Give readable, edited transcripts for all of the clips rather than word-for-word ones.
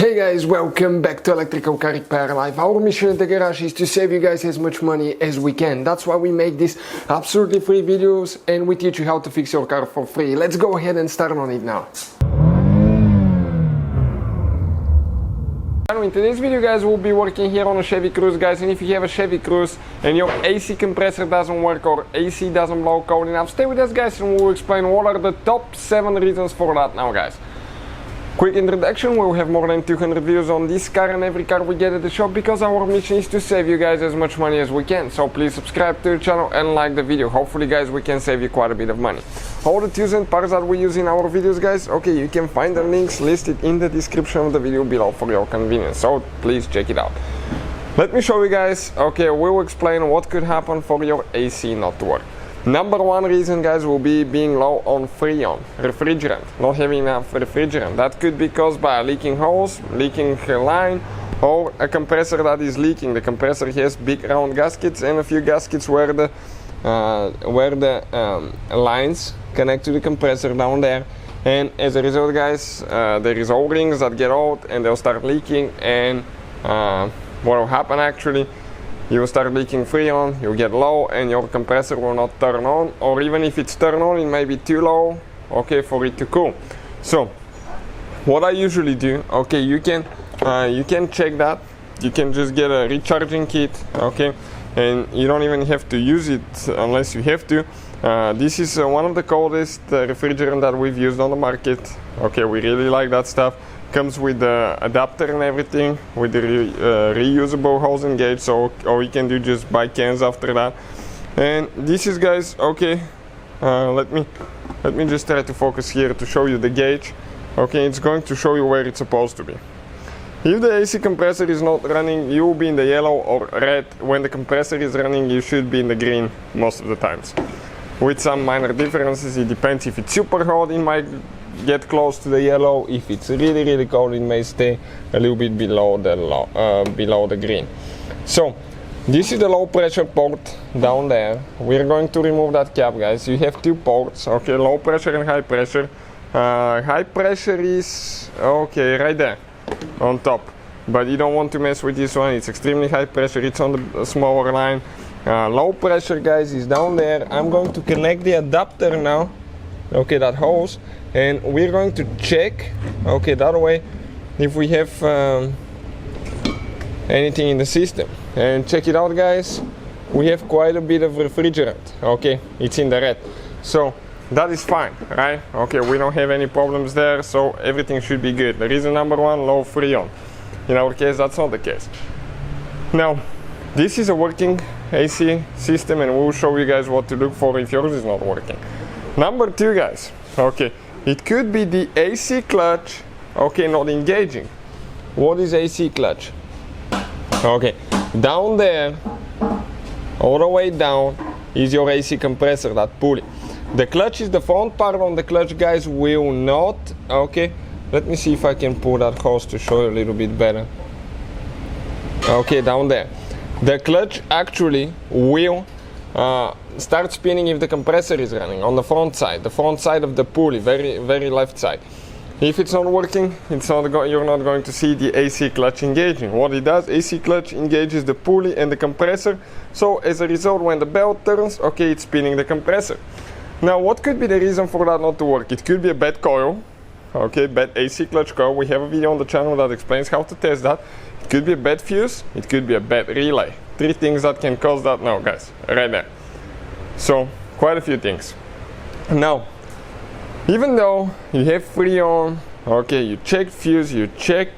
Hey guys, welcome back to Electrical Car Repair Live. Our mission in the garage is to save you guys as much money as we can. That's why we make these absolutely free videos and we teach you how to fix your car for free. Let's go ahead and start on it now. In today's video guys, we'll be working here on a Chevy Cruze guys, and if you have a Chevy Cruze and your AC compressor doesn't work or AC doesn't blow cold enough, stay with us guys and we'll explain what are the top 7 reasons for that now guys. Quick introduction, we'll have more than 200 videos on this car and every car we get at the shop because our mission is to save you guys as much money as we can. So please subscribe to the channel and like the video. Hopefully guys we can save you quite a bit of money. All the tools and parts that we use in our videos guys, okay, you can find the links listed in the description of the video below for your convenience. So please check it out. Let me show you guys, okay, we'll explain what could happen for your AC not to work. Number 1 reason guys will be being low on Freon, refrigerant, not having enough refrigerant. That could be caused by a leaking hose, leaking line, or a compressor that is leaking. The compressor has big round gaskets and a few gaskets where the lines connect to the compressor down there. And as a result guys, there is O-rings that get out and they'll start leaking, and what will happen actually, you will start leaking Freon, you'll get low and your compressor will not turn on, or even if it's turned on it may be too low, okay, for it to cool. So what I usually do, okay, you can check that. You can just get a recharging kit, okay, and you don't even have to use it unless you have to. This is one of the coldest refrigerant that we've used on the market. Okay, we really like that stuff. Comes with the adapter and everything, with the reusable hose and gauge, so all you can do just buy cans after that. And this is guys, okay, let me just try to focus here to show you the gauge. Okay, it's going to show you where it's supposed to be. If the AC compressor is not running, you will be in the yellow or red. When the compressor is running, you should be in the green most of the times, with some minor differences. It depends. If it's super hot, it might get close to the yellow. If it's really cold, it may stay a little bit below the green. So this is the low pressure port down there. We're going to remove that cap guys. You have 2 ports, okay, low pressure and high pressure. High pressure is okay right there on top, but you don't want to mess with this one. It's extremely high pressure, it's on the smaller line. Low pressure guys is down there. I'm going to connect the adapter now, okay, that hose, and we're going to check, okay, that way if we have anything in the system. And check it out guys, we have quite a bit of refrigerant, okay, it's in the red, so that is fine, right? Okay, we don't have any problems there, so everything should be good. The reason number 1, low Freon. In our case that's not the case. Now this is a working AC system and we'll show you guys what to look for if yours is not working. Number 2 guys, okay, it could be the AC clutch, okay, not engaging. What is AC clutch? Okay, down there, all the way down, is your AC compressor, that pulley. The clutch is the front part on the clutch guys will not, okay, let me see if I can pull that hose to show you a little bit better. Okay, down there. The clutch actually will start spinning if the compressor is running on the front side of the pulley, very left side. If it's not working, you're not going to see the AC clutch engaging. What it does, AC clutch engages the pulley and the compressor, so as a result when the belt turns, okay, it's spinning the compressor. Now what could be the reason for that not to work? It could be a bad coil, okay, bad AC clutch coil. We have a video on the channel that explains how to test that. It could be a bad fuse, it could be a bad relay. 3 things that can cause that now guys, right there. So quite a few things. Now even though you have Freon, okay, you check fuse, you check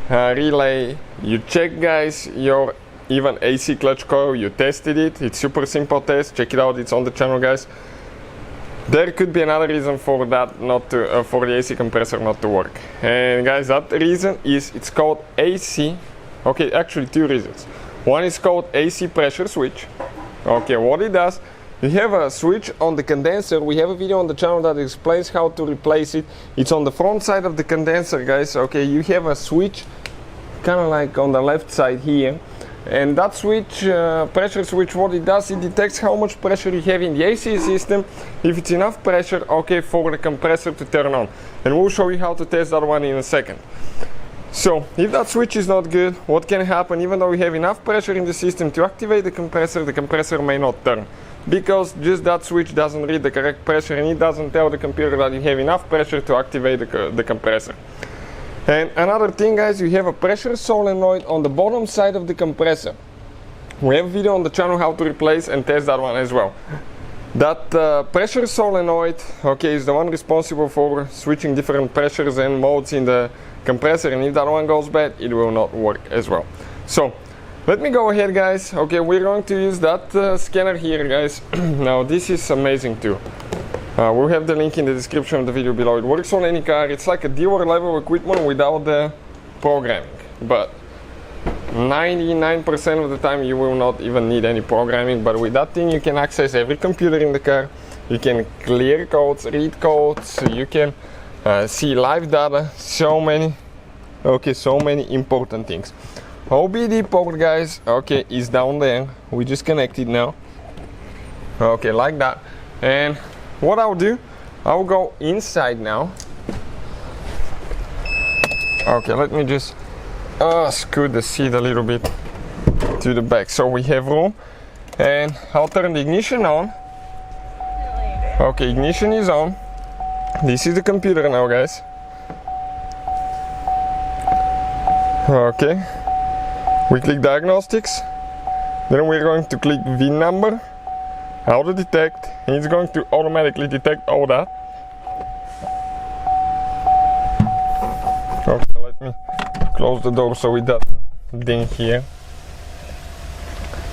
relay, you check guys your even AC clutch coil, you tested it, it's super simple test, check it out, it's on the channel guys. There could be another reason for that not to, for the AC compressor not to work. And guys, that reason is, it's called AC, okay, actually 2 reasons. One is called AC pressure switch. Okay, what it does, you have a switch on the condenser. We have a video on the channel that explains how to replace it. It's on the front side of the condenser guys. Okay, you have a switch kind of like on the left side here, and that switch, pressure switch, what it does, it detects how much pressure you have in the AC system. If it's enough pressure, okay, for the compressor to turn on, and we'll show you how to test that one in a second. So if that switch is not good, what can happen? Even though we have enough pressure in the system to activate the compressor may not turn, because just that switch doesn't read the correct pressure, and it doesn't tell the computer that you have enough pressure to activate the compressor. And another thing, guys, you have a pressure solenoid on the bottom side of the compressor. We have a video on the channel how to replace and test that one as well. That pressure solenoid, okay, is the one responsible for switching different pressures and modes in the compressor, and if that one goes bad, it will not work as well. So let me go ahead, guys. Okay, we're going to use that scanner here, guys. Now this is amazing too. We'll have the link in the description of the video below. It works on any car. It's like a dealer level equipment without the programming, but 99% of the time you will not even need any programming. But with that thing you can access every computer in the car, you can clear codes, read codes, you can see live data, so many important things. OBD port, guys, okay, is down there. We just connected now, okay, like that. And what I'll do, I'll go inside now. Okay, let me just scoot the seat a little bit to the back so we have room, and I'll turn the ignition on. Okay, ignition is on. This is the computer now, guys. Okay, we click diagnostics, then we're going to click VIN number, auto detect, and it's going to automatically detect all that. Okay, let me close the door so it doesn't ding here.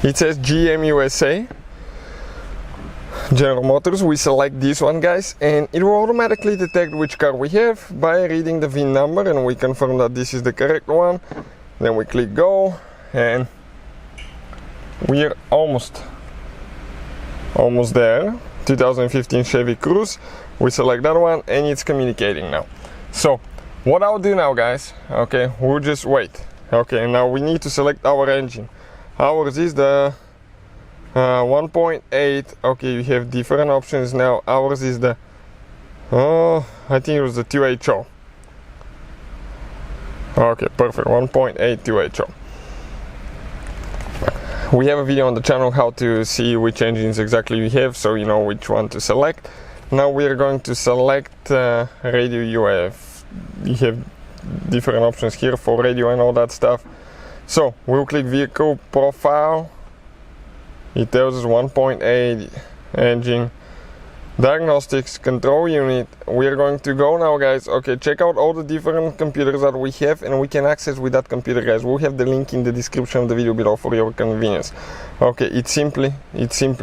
It says GM USA, General Motors. We select this one, guys, and it will automatically detect which car we have by reading the VIN number, and we confirm that this is the correct one. Then we click go, and we're almost there. 2015 Chevy Cruze. We select that one, and it's communicating now. So what I'll do now, guys, okay, we'll just wait. Okay, now we need to select our engine. Ours is the 1.8. okay, you have different options now. Ours is the I think it was the 2HO. Okay, perfect, 1.8 2HO. We have a video on the channel how to see which engines exactly you have, so you know which one to select. Now we are going to select radio. You have different options here for radio and all that stuff. So we'll click vehicle profile. It tells us 1.8 engine, diagnostics, control unit. We are going to go now, guys. Okay, check out all the different computers that we have and we can access with that computer, guys. We'll have the link in the description of the video below for your convenience. Okay, it's simply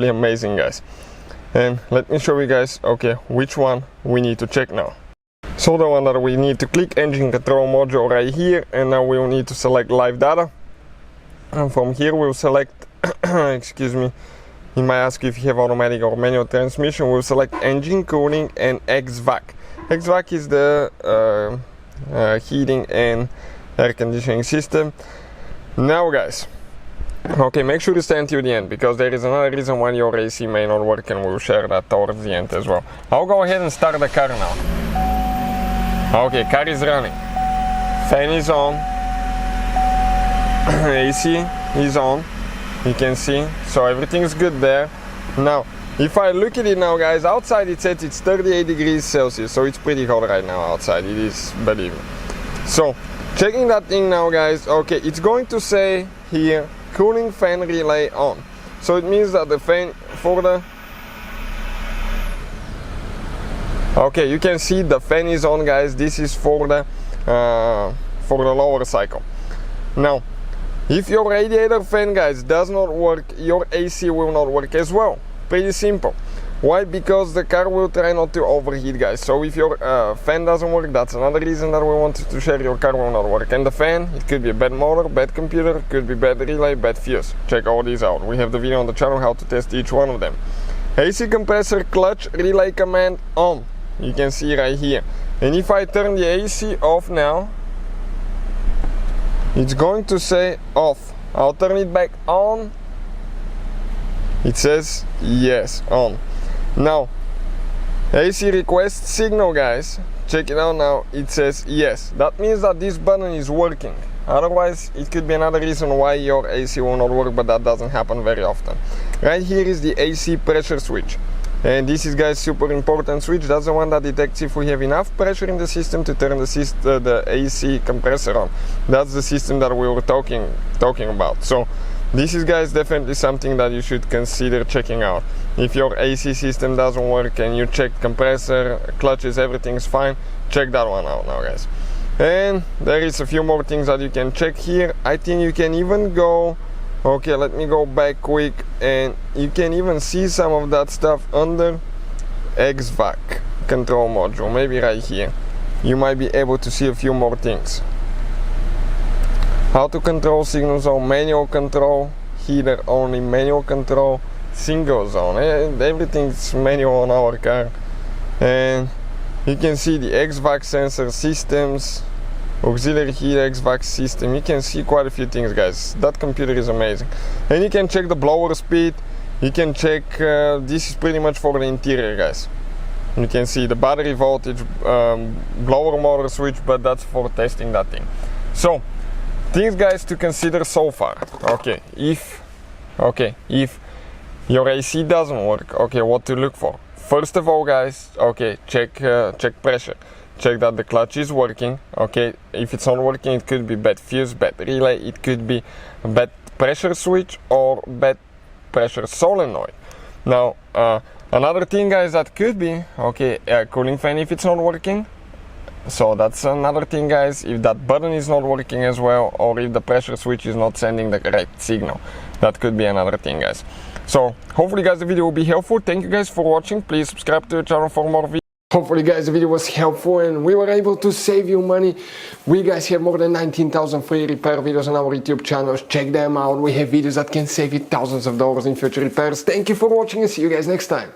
amazing, guys. And let me show you guys, okay, which one we need to check now. So the one that we need to click, engine control module right here, and now we will need to select live data. And from here we'll select excuse me, you might ask if you have automatic or manual transmission. We'll select engine, cooling, and HVAC. HVAC is the heating and air conditioning system. Now, guys, okay, make sure to stay until the end, because there is another reason why your AC may not work, and we'll share that towards the end as well. I'll go ahead and start the car now. Okay, car is running, fan is on, AC is on, you can see, so everything is good there. Now if I look at it now, guys, outside it says it's 38 degrees Celsius, so it's pretty hot right now outside, it is, believe me. So checking that thing now, guys, okay, it's going to say here cooling fan relay on, so it means that the fan for the, okay, you can see the fan is on, guys. This is for the lower cycle. Now if your radiator fan, guys, does not work, your AC will not work as well. Pretty simple. Why? Because the car will try not to overheat, guys. So if your fan doesn't work, that's another reason that we wanted to share, your car will not work. And the fan, it could be a bad motor, bad computer, it could be bad relay, bad fuse. Check all these out. We have the video on the channel how to test each one of them. AC compressor clutch relay command on. You can see right here. And if I turn the AC off now, it's going to say off. I'll turn it back on. It says yes, on. Now AC request signal, guys. check it out now. It says yes. That means that this button is working. Otherwise, it could be another reason why your AC will not work, but that doesn't happen very often. Right here is the AC pressure switch. And this is, guys, super important switch. That's the one that detects if we have enough pressure in the system to turn the AC compressor on. That's the system that we were talking about. So this is, guys, definitely something that you should consider checking out. If your AC system doesn't work and you check compressor, clutches, everything's fine, check that one out now, guys. And there is a few more things that you can check here. I think you can even go, okay, let me go back quick, and you can even see some of that stuff under HVAC control module, maybe right here. You might be able to see a few more things. How to control signal zone, manual control, heater only, manual control, single zone. Everything's manual on our car. And you can see the HVAC sensor systems, auxiliary heat HVAC system. You can see quite a few things, guys. That computer is amazing. And you can check the blower speed. You can check, this is pretty much for the interior, guys. You can see the battery voltage, blower motor switch, but that's for testing that thing. So, things, guys, to consider so far. Okay, if your AC doesn't work, okay, what to look for? First of all, guys, okay, check pressure. Check that the clutch is working. Okay, if it's not working, it could be bad fuse, bad relay, it could be a bad pressure switch or bad pressure solenoid. Now, another thing, guys, that could be, okay, a cooling fan if it's not working. So that's another thing, guys, if that button is not working as well, or if the pressure switch is not sending the correct signal. That could be another thing, guys. So hopefully, guys, the video will be helpful. Thank you, guys, for watching. Please subscribe to the channel for more videos. Hopefully, guys, the video was helpful and we were able to save you money. We, guys, have more than 19,000 free repair videos on our YouTube channels. Check them out. We have videos that can save you thousands of dollars in future repairs. Thank you for watching and see you guys next time.